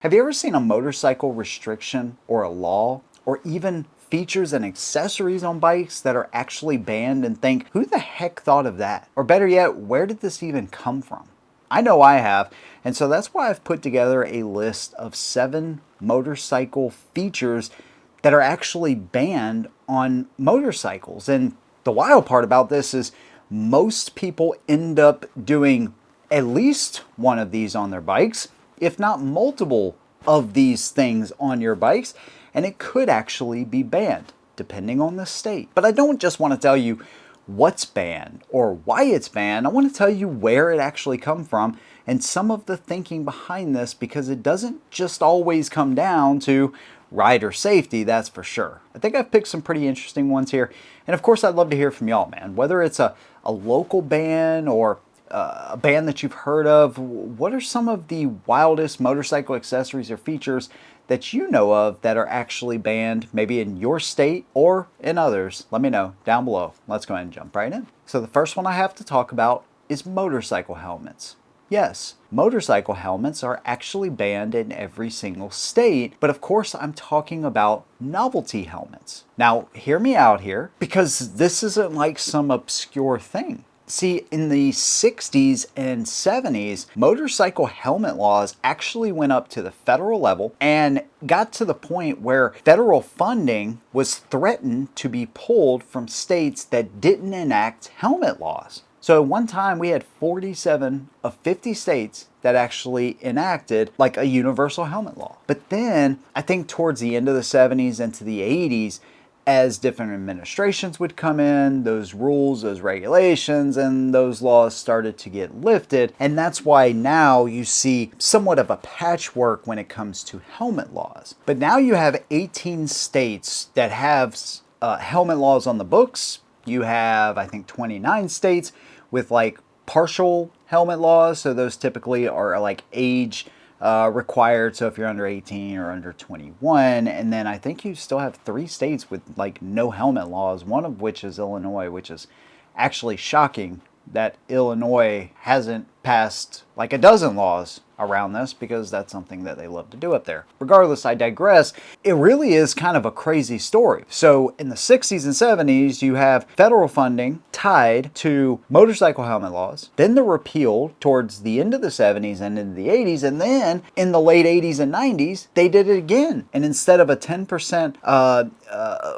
Have you ever seen a motorcycle restriction or a law or even features and accessories on bikes that are actually banned and think, who the heck thought of that? Or better yet, where did this even come from? I know I have, and so that's why I've put together a list of 7 motorcycle features that are actually banned on motorcycles. And the wild part about this is most people end up doing at least one of these on their bikes, if not multiple of these things on your bikes, and it could actually be banned depending on the state. But I don't just want to tell you what's banned or why it's banned. I want to tell you where it actually come from and some of the thinking behind this, because it doesn't just always come down to rider safety, that's for sure. I think I've picked some pretty interesting ones here. And of course, I'd love to hear from y'all, man. Whether it's a local ban or a band that you've heard of, what are some of the wildest motorcycle accessories or features that you know of that are actually banned, maybe in your state or in others? Let me know down below. Let's go ahead and jump right in. So the first one I have to talk about is motorcycle helmets. Yes, motorcycle helmets are actually banned in every single state, but of course I'm talking about novelty helmets. Now, hear me out here, because this isn't like some obscure thing. See, in the 60s and 70s, motorcycle helmet laws actually went up to the federal level and got to the point where federal funding was threatened to be pulled from states that didn't enact helmet laws. So at one time we had 47 of 50 states that actually enacted like a universal helmet law. But then I think towards the end of the 70s into the 80s, as different administrations would come in, those rules, those regulations, and those laws started to get lifted. And that's why now you see somewhat of a patchwork when it comes to helmet laws. But now you have 18 states that have helmet laws on the books. You have, I think, 29 states with like partial helmet laws. So those typically are like age required, so if you're under 18 or under 21. And then I think you still have 3 states with like no helmet laws, one of which is Illinois, which is actually shocking that Illinois hasn't passed like a dozen laws around this, because that's something that they love to do up there. Regardless, I digress. It really is kind of a crazy story. So in the 60s and 70s, you have federal funding tied to motorcycle helmet laws. Then they're repealed towards the end of the 70s and into the 80s. And then in the late 80s and 90s, they did it again. And instead of a 10%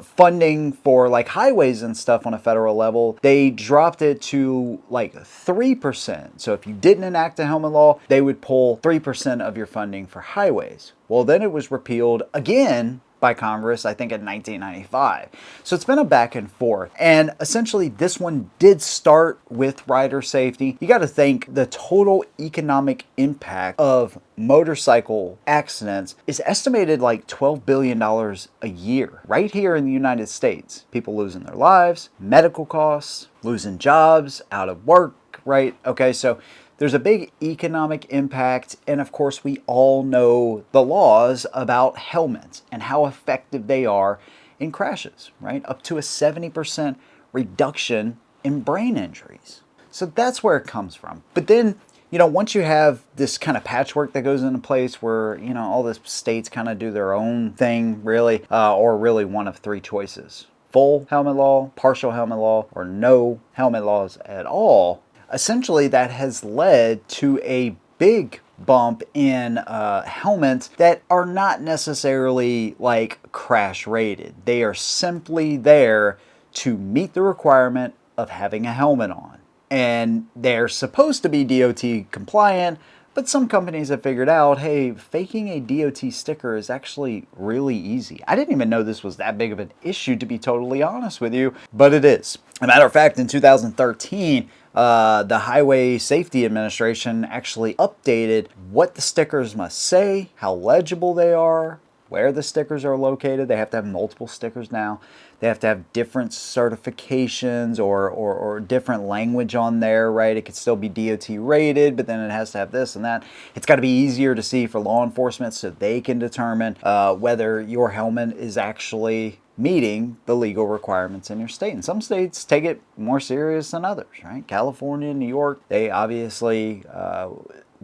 funding for like highways and stuff on a federal level, they dropped it to like 3%. So if you didn't enact a helmet law, they would pull 3% of your funding for highways. Well, then it was repealed again by Congress, I think in 1995. So it's been a back and forth. And essentially this one did start with rider safety. You got to think the total economic impact of motorcycle accidents is estimated like $12 billion a year right here in the United States. People losing their lives, medical costs, losing jobs, out of work, right? Okay, so there's a big economic impact, and of course we all know the laws about helmets and how effective they are in crashes, right? Up to a 70% reduction in brain injuries. So that's where it comes from. But then, you know, once you have this kind of patchwork that goes into place where, you know, all the states kind of do their own thing, really, or really one of 3 choices: full helmet law, partial helmet law, or no helmet laws at all. Essentially, that has led to a big bump in helmets that are not necessarily like crash rated. They are simply there to meet the requirement of having a helmet on. And they're supposed to be DOT compliant, but some companies have figured out, hey, faking a DOT sticker is actually really easy. I didn't even know this was that big of an issue, to be totally honest with you, but it is. As a matter of fact, in 2013, the Highway Safety Administration actually updated what the stickers must say, how legible they are, where the stickers are located. They have to have multiple stickers now. They have to have different certifications or different language on there, right? It could still be DOT rated, but then it has to have this and that. It's got to be easier to see for law enforcement so they can determine whether your helmet is actually meeting the legal requirements in your state. And some states take it more serious than others, right? California, New York, they obviously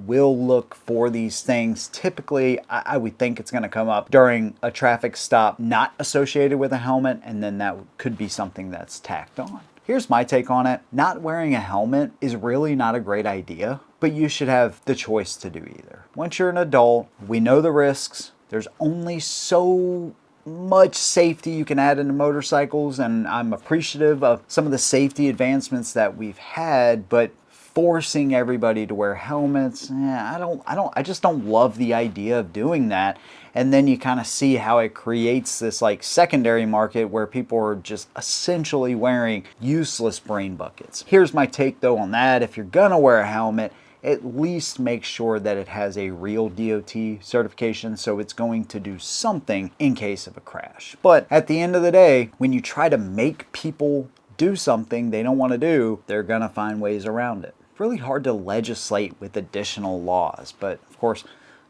will look for these things. Typically, I would think it's going to come up during a traffic stop not associated with a helmet, and then that could be something that's tacked on. Here's my take on it. Not wearing a helmet is really not a great idea, but you should have the choice to do either. Once you're an adult, we know the risks. There's only so much safety you can add into motorcycles, and I'm appreciative of some of the safety advancements that we've had, but forcing everybody to wear helmets, I just don't love the idea of doing that. And then you kind of see how it creates this like secondary market where people are just essentially wearing useless brain buckets. Here's my take though on that. If you're gonna wear a helmet, at least make sure that it has a real DOT certification, so it's going to do something in case of a crash. But at the end of the day, when you try to make people do something they don't want to do, they're gonna find ways around it. It's really hard to legislate with additional laws, but of course,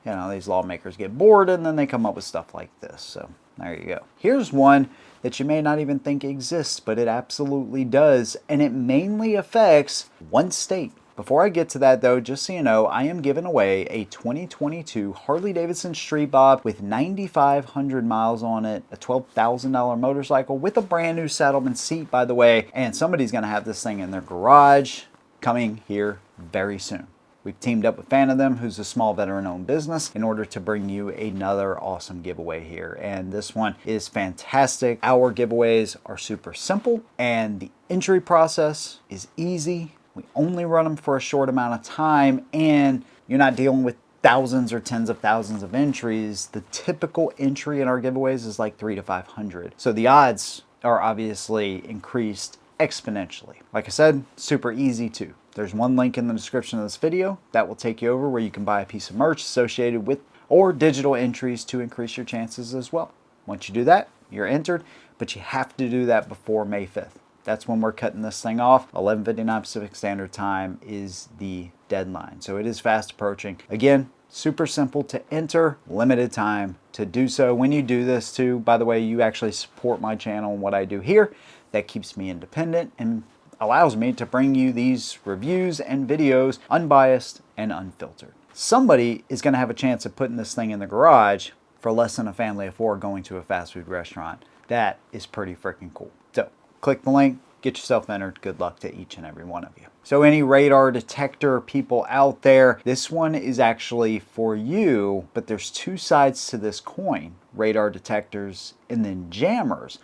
you know, these lawmakers get bored and then they come up with stuff like this. So there you go. Here's one that you may not even think exists, but it absolutely does, and it mainly affects one state. Before I get to that though, just so you know, I am giving away a 2022 Harley Davidson Street Bob with 9,500 miles on it, a $12,000 motorcycle with a brand new saddleman seat, by the way, and somebody's gonna have this thing in their garage coming here very soon. We've teamed up with Fan of Them, who's a small veteran-owned business, in order to bring you another awesome giveaway here. And this one is fantastic. Our giveaways are super simple, and the entry process is easy. We only run them for a short amount of time, and you're not dealing with thousands or tens of thousands of entries. The typical entry in our giveaways is like 300 to 500. So the odds are obviously increased exponentially. Like I said, super easy too. There's one link in the description of this video that will take you over where you can buy a piece of merch associated with or digital entries to increase your chances as well. Once you do that, you're entered, but you have to do that before May 5th. That's when we're cutting this thing off. 11:59 Pacific Standard Time is the deadline. So it is fast approaching. Again, super simple to enter, limited time to do so. When you do this too, by the way, you actually support my channel and what I do here. That keeps me independent and allows me to bring you these reviews and videos unbiased and unfiltered. Somebody is going to have a chance of putting this thing in the garage for less than a family of four going to a fast food restaurant. That is pretty freaking cool. So click the link, get yourself entered. Good luck to each and every one of you. So any radar detector people out there, this one is actually for you, but there's two sides to this coin: radar detectors and then jammers.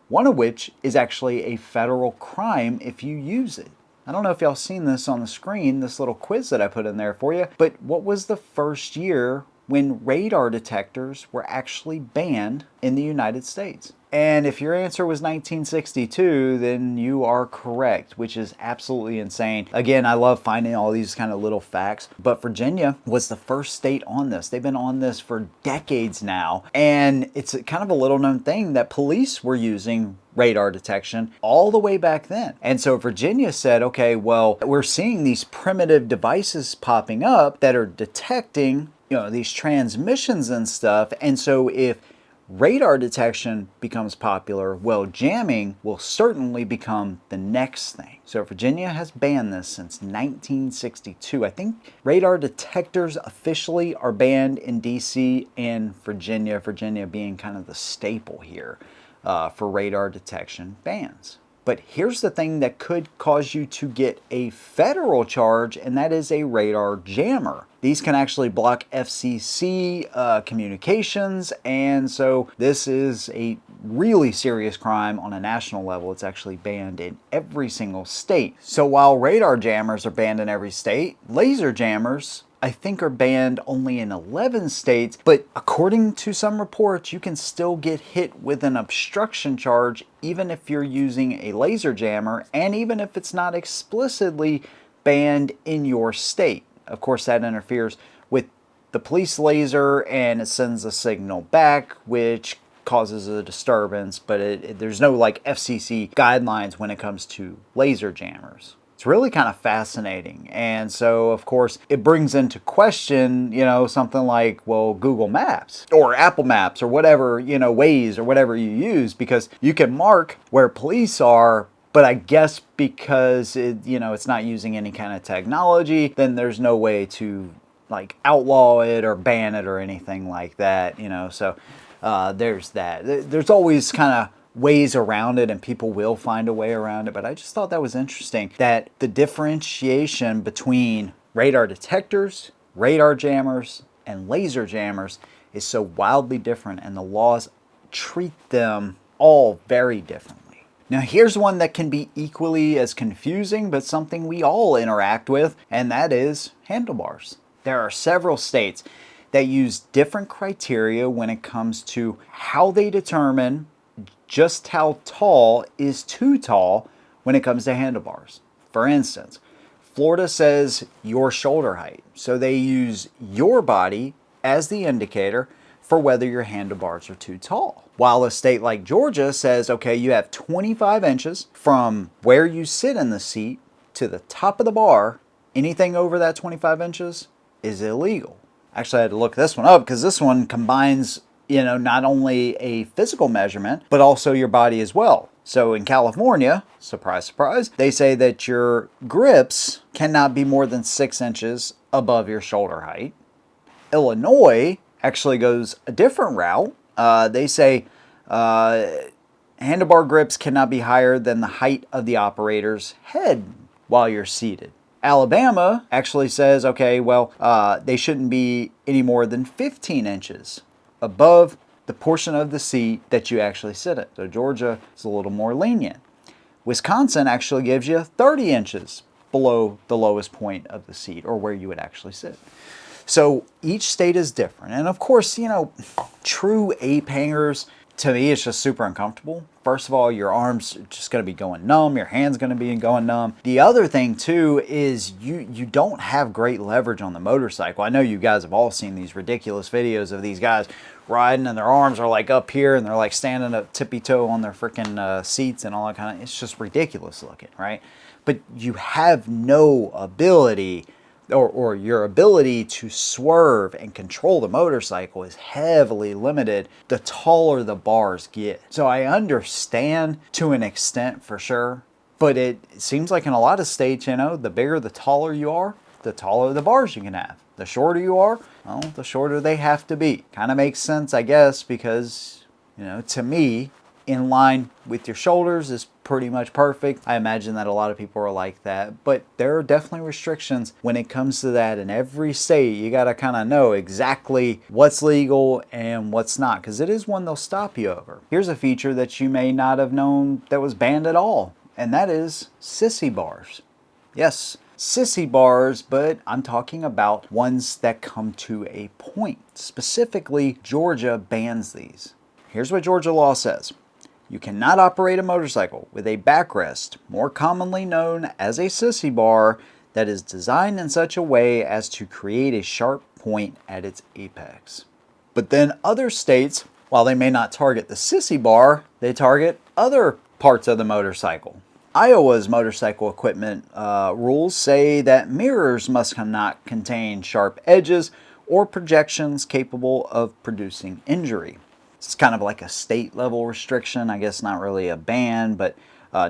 One of which is actually a federal crime if you use it. I don't know if y'all seen this on the screen, this little quiz that I put in there for you, but what was the first year when radar detectors were actually banned in the United States? And if your answer was 1962, then you are correct, which is absolutely insane. Again, I love finding all these kind of little facts, but Virginia was the first state on this. They've been on this for decades now, and it's kind of a little known thing that police were using radar detection all the way back then. And so Virginia said, okay, well, we're seeing these primitive devices popping up that are detecting, you know, these transmissions and stuff, and so if radar detection becomes popular, well, jamming will certainly become the next thing. So Virginia has banned this since 1962. I think radar detectors officially are banned in DC and Virginia, Virginia being kind of the staple here for radar detection bans. But here's the thing that could cause you to get a federal charge, and that is a radar jammer. These can actually block FCC communications, and so this is a really serious crime on a national level. It's actually banned in every single state. So while radar jammers are banned in every state, laser jammers I think are banned only in 11 states, but according to some reports, you can still get hit with an obstruction charge even if you're using a laser jammer, and even if it's not explicitly banned in your state. Of course, that interferes with the police laser and it sends a signal back, which causes a disturbance, but there's no like FCC guidelines when it comes to laser jammers. It's really kind of fascinating. And so, of course, it brings into question, you know, something like, well, Google Maps or Apple Maps or whatever, you know, Waze or whatever you use, because you can mark where police are, but I guess because it's not using any kind of technology, then there's no way to like outlaw it or ban it or anything like that, you know. So there's that. There's always kind of ways around it, and people will find a way around it, but I just thought that was interesting that the differentiation between radar detectors, radar jammers, and laser jammers is so wildly different, and the laws treat them all very differently. Now here's one that can be equally as confusing, but something we all interact with, and that is handlebars. There are several states that use different criteria when it comes to how they determine just how tall is too tall when it comes to handlebars. For instance, Florida says your shoulder height, so they use your body as the indicator for whether your handlebars are too tall. While a state like Georgia says, okay, you have 25 inches from where you sit in the seat to the top of the bar. Anything over that 25 inches is illegal. Actually, I had to look this one up because this one combines, you know, not only a physical measurement, but also your body as well. So in California, surprise, surprise, they say that your grips cannot be more than 6 inches above your shoulder height. Illinois actually goes a different route. They say handlebar grips cannot be higher than the height of the operator's head while you're seated. Alabama actually says, okay, well, they shouldn't be any more than 15 inches above the portion of the seat that you actually sit in. So Georgia is a little more lenient. Wisconsin actually gives you 30 inches below the lowest point of the seat, or where you would actually sit. So each state is different. And of course, you know, true ape hangers, to me, it's just super uncomfortable. First of all, your arms are just going to be going numb. Your hand's going to be going numb. The other thing, too, is you don't have great leverage on the motorcycle. I know you guys have all seen these ridiculous videos of these guys riding and their arms are like up here and they're like standing up tippy-toe on their freaking seats and all that kind of, it's just ridiculous looking, right? But you have no ability, or your ability to swerve and control the motorcycle is heavily limited the taller the bars get. So I understand to an extent for sure, but it seems like in a lot of states, you know, the bigger, the taller you are, the taller the bars you can have. The shorter you are, well, the shorter they have to be. Kind of makes sense, I guess, because, you know, to me, in line with your shoulders is pretty much perfect. I imagine that a lot of people are like that, but there are definitely restrictions when it comes to that. In every state, you got to kind of know exactly what's legal and what's not, because it is one they'll stop you over. Here's a feature that you may not have known that was banned at all, and that is sissy bars. Yes, sissy bars, but I'm talking about ones that come to a point. Specifically, Georgia bans these. Here's what Georgia law says. You cannot operate a motorcycle with a backrest, more commonly known as a sissy bar, that is designed in such a way as to create a sharp point at its apex. But then other states, while they may not target the sissy bar, they target other parts of the motorcycle. Iowa's motorcycle equipment rules say that mirrors must not contain sharp edges or projections capable of producing injury. It's kind of like a state level restriction, I guess not really a ban, but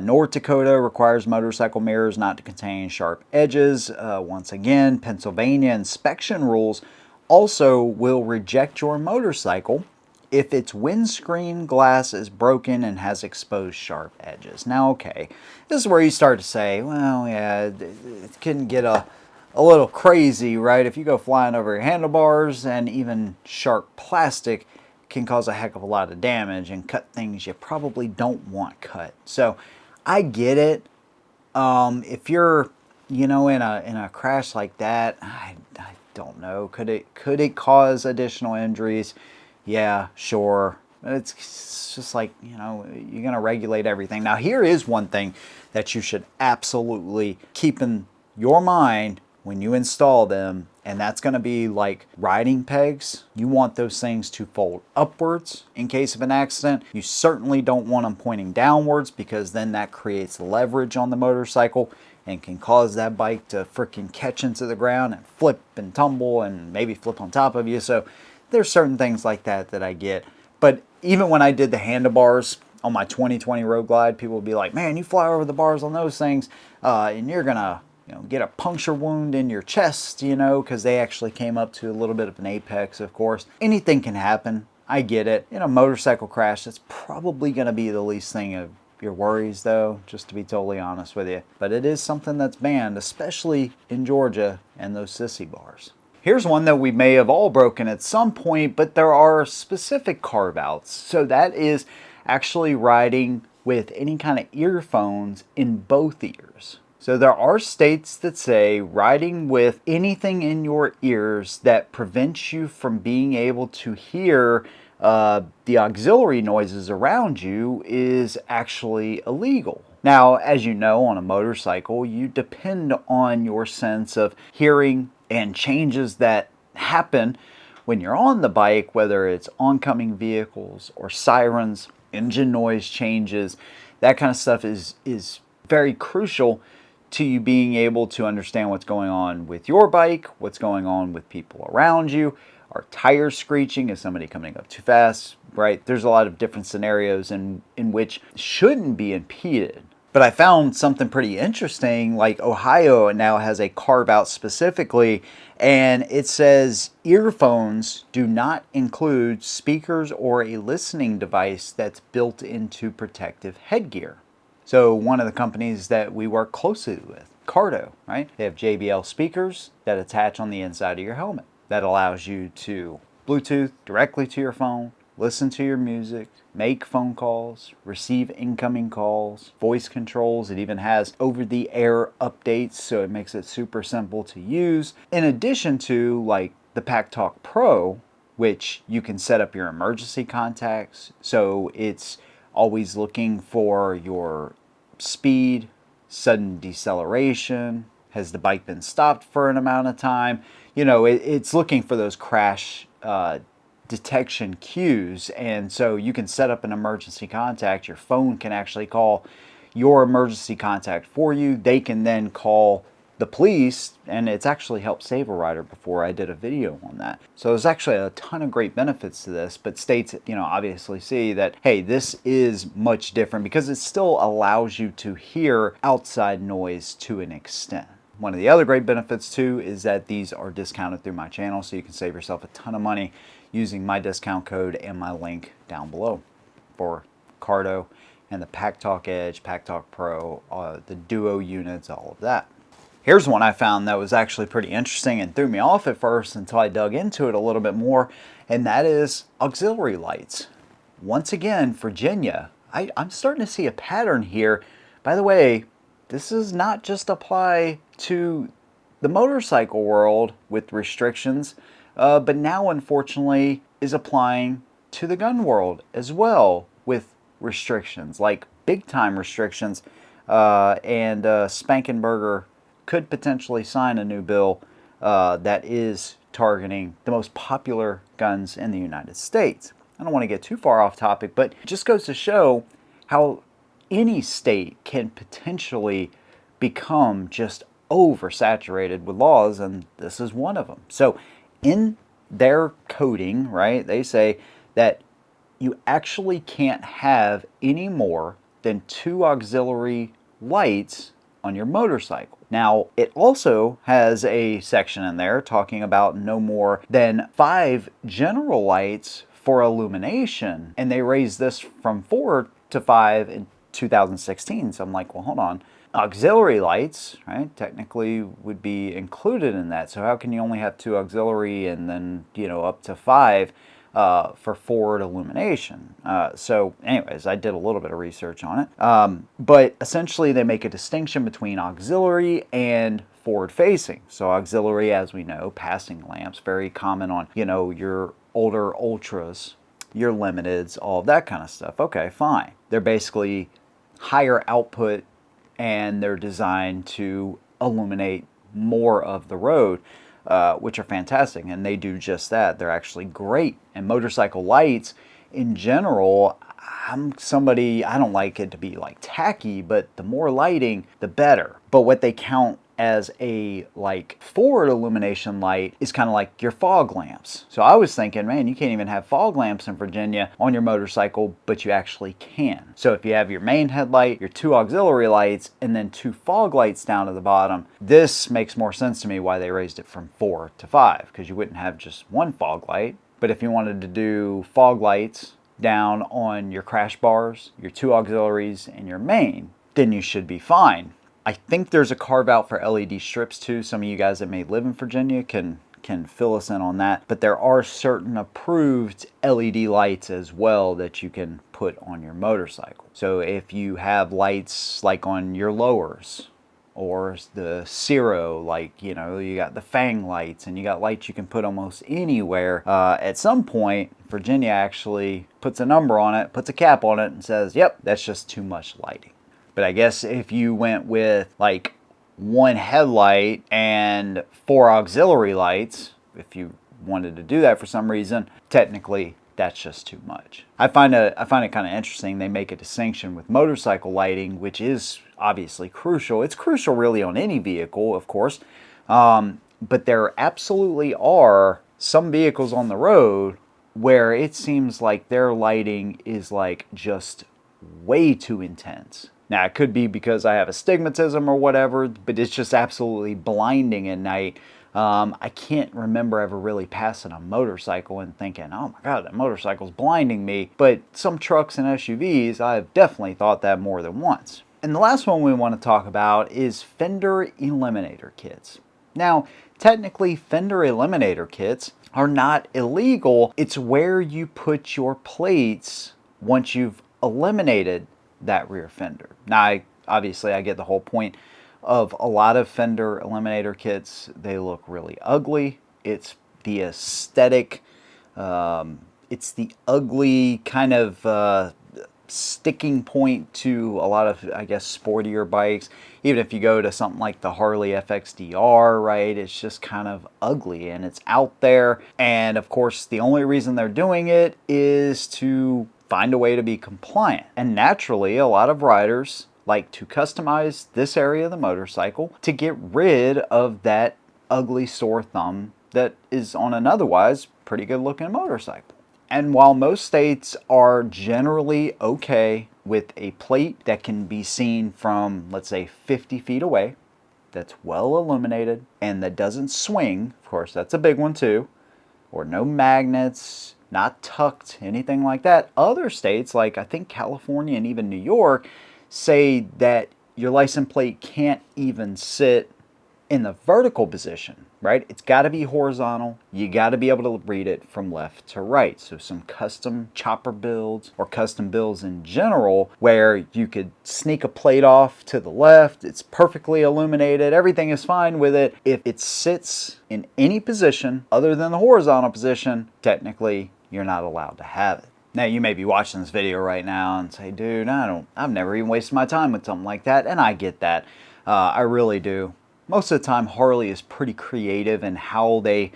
North Dakota requires motorcycle mirrors not to contain sharp edges. Once again, Pennsylvania inspection rules also will reject your motorcycle if its windscreen glass is broken and has exposed sharp edges. Now, okay, this is where you start to say, well, yeah, it can get a little crazy, right? If you go flying over your handlebars, and even sharp plastic can cause a heck of a lot of damage and cut things you probably don't want cut. So I get it. If you're, you know, in a crash like that, I don't know. Could it cause additional injuries? Yeah, sure. It's just like, you know, you're going to regulate everything. Now, here is one thing that you should absolutely keep in your mind when you install them, and that's going to be like riding pegs. You want those things to fold upwards in case of an accident. You certainly don't want them pointing downwards, because then that creates leverage on the motorcycle and can cause that bike to freaking catch into the ground and flip and tumble and maybe flip on top of you. So there's certain things like that that I get. But even when I did the handlebars on my 2020 Road Glide, people would be like, man, you fly over the bars on those things and you're gonna get a puncture wound in your chest, because they actually came up to a little bit of an apex, of course. Anything can happen. I get it. In a motorcycle crash, that's probably going to be the least thing of your worries, though, just to be totally honest with you. But it is something that's banned, especially in Georgia and those sissy bars. Here's one that we may have all broken at some point, but there are specific carve-outs. So that is actually riding with any kind of earphones in both ears. So there are states that say riding with anything in your ears that prevents you from being able to hear the auxiliary noises around you is actually illegal. Now, as you know, on a motorcycle, you depend on your sense of hearing and changes that happen when you're on the bike, whether it's oncoming vehicles or sirens, engine noise changes. That kind of stuff is very crucial to you being able to understand what's going on with your bike, what's going on with people around you. Are tires screeching? Is somebody coming up too fast? Right? There's a lot of different scenarios in which shouldn't be impeded. But I found something pretty interesting, like Ohio now has a carve out specifically, and it says earphones do not include speakers or a listening device that's built into protective headgear. So one of the companies that we work closely with, Cardo, right? They have JBL speakers that attach on the inside of your helmet. That allows you to Bluetooth directly to your phone, listen to your music, make phone calls, receive incoming calls, voice controls. It even has over-the-air updates, so it makes it super simple to use. In addition to like the PackTalk Pro, which you can set up your emergency contacts, so it's always looking for your speed, sudden deceleration, has the bike been stopped for an amount of time? It's looking for those crash detection cues, and so you can set up an emergency contact. Your phone can actually call your emergency contact for you. They can then call the police, and it's actually helped save a rider before. I did a video on that. So there's actually a ton of great benefits to this, but states, obviously see that, hey, this is much different because it still allows you to hear outside noise to an extent. One of the other great benefits too is that these are discounted through my channel, so you can save yourself a ton of money using my discount code and my link down below for Cardo and the PackTalk Edge, PackTalk Pro, the Duo units, all of that. Here's one I found that was actually pretty interesting and threw me off at first until I dug into it a little bit more, and that is auxiliary lights. Once again, Virginia, I'm starting to see a pattern here. By the way, this does not just apply to the motorcycle world with restrictions, but now unfortunately is applying to the gun world as well with restrictions, like big time restrictions, and Spankenberger could potentially sign a new bill that is targeting the most popular guns in the United States. I don't want to get too far off topic, but it just goes to show how any state can potentially become just oversaturated with laws, and this is one of them. So in their coding, right, they say that you actually can't have any more than 2 auxiliary lights on your motorcycle. Now, it also has a section in there talking about no more than 5 general lights for illumination, and they raised this from 4 to 5 in 2016. So I'm like, well, hold on. Auxiliary lights, right, technically would be included in that. So how can you only have 2 auxiliary and then, up to 5 for forward illumination? So anyways, I did a little bit of research on it. But essentially they make a distinction between auxiliary and forward facing. So auxiliary, as we know, passing lamps, very common on, your older Ultras, your Limiteds, all of that kind of stuff. Okay, fine. They're basically higher output, and they're designed to illuminate more of the road, which are fantastic, and they do just that. They're actually great. And motorcycle lights in general, I'm somebody, I don't like it to be like tacky, but the more lighting, the better. But what they count as a like forward illumination light is kind of like your fog lamps. So I was thinking, man, you can't even have fog lamps in Virginia on your motorcycle, but you actually can. So if you have your main headlight, your 2 auxiliary lights, and then 2 fog lights down at the bottom, this makes more sense to me why they raised it from 4 to 5, because you wouldn't have just one fog light. But if you wanted to do fog lights down on your crash bars, your 2 auxiliaries, and your main, then you should be fine. I think there's a carve out for LED strips too. Some of you guys that may live in Virginia can fill us in on that. But there are certain approved LED lights as well that you can put on your motorcycle. So if you have lights like on your lowers, or the Zero, like, you know, you got the Fang lights, and you got lights you can put almost anywhere. At some point, Virginia actually puts a number on it, puts a cap on it, and says, yep, that's just too much lighting. But I guess if you went with like 1 headlight and 4 auxiliary lights, if you wanted to do that for some reason, technically that's just too much. I find it kind of interesting. They make a distinction with motorcycle lighting, which is obviously crucial. It's crucial really on any vehicle, of course. But there absolutely are some vehicles on the road where it seems like their lighting is like just way too intense. Now, it could be because I have astigmatism or whatever, but it's just absolutely blinding at night. I can't remember ever really passing a motorcycle and thinking, oh my God, that motorcycle's blinding me. But some trucks and SUVs, I've definitely thought that more than once. And the last one we want to talk about is fender eliminator kits. Now, technically, fender eliminator kits are not illegal. It's where you put your plates once you've eliminated that rear fender. Now, obviously, I get the whole point of a lot of fender eliminator kits. They look really ugly. It's the aesthetic, it's the ugly kind of sticking point to a lot of, I guess, sportier bikes. Even if you go to something like the Harley FXDR, right, it's just kind of ugly and it's out there. And of course, the only reason they're doing it is to find a way to be compliant. And naturally, a lot of riders like to customize this area of the motorcycle to get rid of that ugly sore thumb that is on an otherwise pretty good looking motorcycle. And while most states are generally okay with a plate that can be seen from, let's say, 50 feet away, that's well illuminated and that doesn't swing, of course, that's a big one too, or no magnets, not tucked, anything like that. Other states, like I think California and even New York, say that your license plate can't even sit in the vertical position, right? It's got to be horizontal. You got to be able to read it from left to right. So some custom chopper builds or custom builds in general where you could sneak a plate off to the left. It's perfectly illuminated. Everything is fine with it. If it sits in any position other than the horizontal position, technically you're not allowed to have it. Now, you may be watching this video right now and say, dude, I've never even wasted my time with something like that. And I get that. I really do. Most of the time, Harley is pretty creative in how they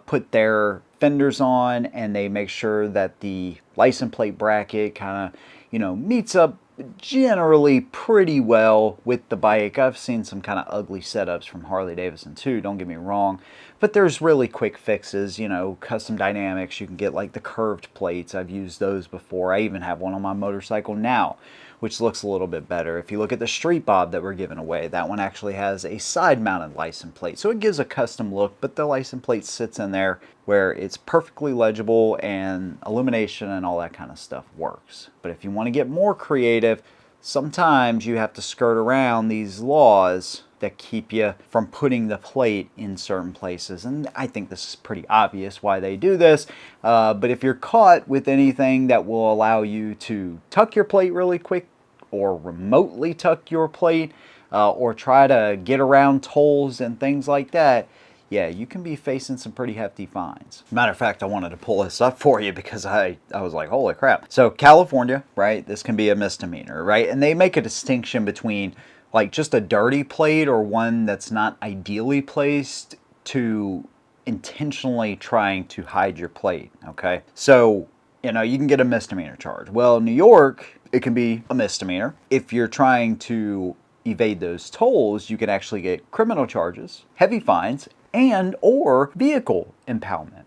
put their fenders on, and they make sure that the license plate bracket kind of, meets up generally pretty well with the bike. I've seen some kind of ugly setups from Harley Davidson too, don't get me wrong. But there's really quick fixes, custom dynamics. You can get like the curved plates. I've used those before. I even have one on my motorcycle now, which looks a little bit better. If you look at the Street Bob that we're giving away, that one actually has a side-mounted license plate. So it gives a custom look, but the license plate sits in there where it's perfectly legible and illumination and all that kind of stuff works. But if you want to get more creative, sometimes you have to skirt around these laws that keep you from putting the plate in certain places. And I think this is pretty obvious why they do this. But if you're caught with anything that will allow you to tuck your plate really quick or remotely tuck your plate or try to get around tolls and things like that, yeah, you can be facing some pretty hefty fines. Matter of fact, I wanted to pull this up for you because I was like, holy crap. So California, right, this can be a misdemeanor, right? And they make a distinction between like just a dirty plate or one that's not ideally placed to intentionally trying to hide your plate, okay? So, you can get a misdemeanor charge. Well, in New York, it can be a misdemeanor if you're trying to evade those tolls, you can actually get criminal charges, heavy fines, and or vehicle impoundment.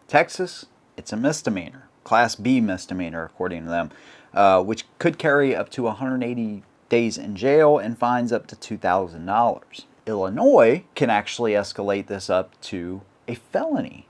Texas, it's a misdemeanor, Class B misdemeanor according to them, which could carry up to 180 days in jail and fines up to $2,000. Illinois can actually escalate this up to a felony.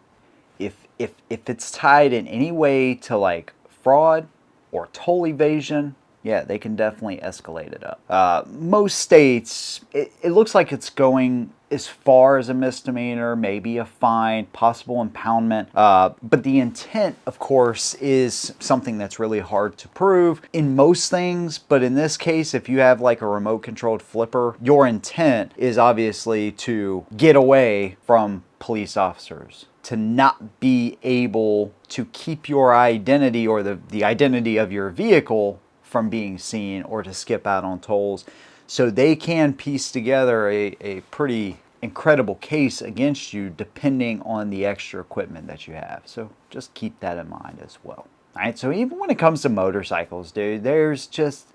If it's tied in any way to like fraud or toll evasion, yeah, they can definitely escalate it up. Most states, it looks like it's going as far as a misdemeanor, maybe a fine, possible impoundment. But the intent, of course, is something that's really hard to prove in most things. But in this case, if you have like a remote controlled flipper, your intent is obviously to get away from police officers, to not be able to keep your identity or the identity of your vehicle from being seen, or to skip out on tolls. So they can piece together a pretty incredible case against you depending on the extra equipment that you have. So just keep that in mind as well. All right, so even when it comes to motorcycles, dude, there's just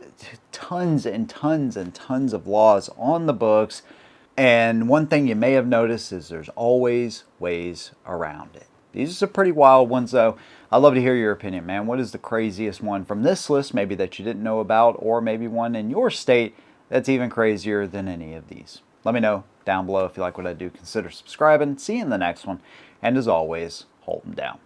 tons and tons and tons of laws on the books. And one thing you may have noticed is there's always ways around it. These are some pretty wild ones, though. I'd love to hear your opinion, man. What is the craziest one from this list, maybe that you didn't know about, or maybe one in your state that's even crazier than any of these? Let me know down below. If you like what I do, consider subscribing. See you in the next one. And as always, hold them down.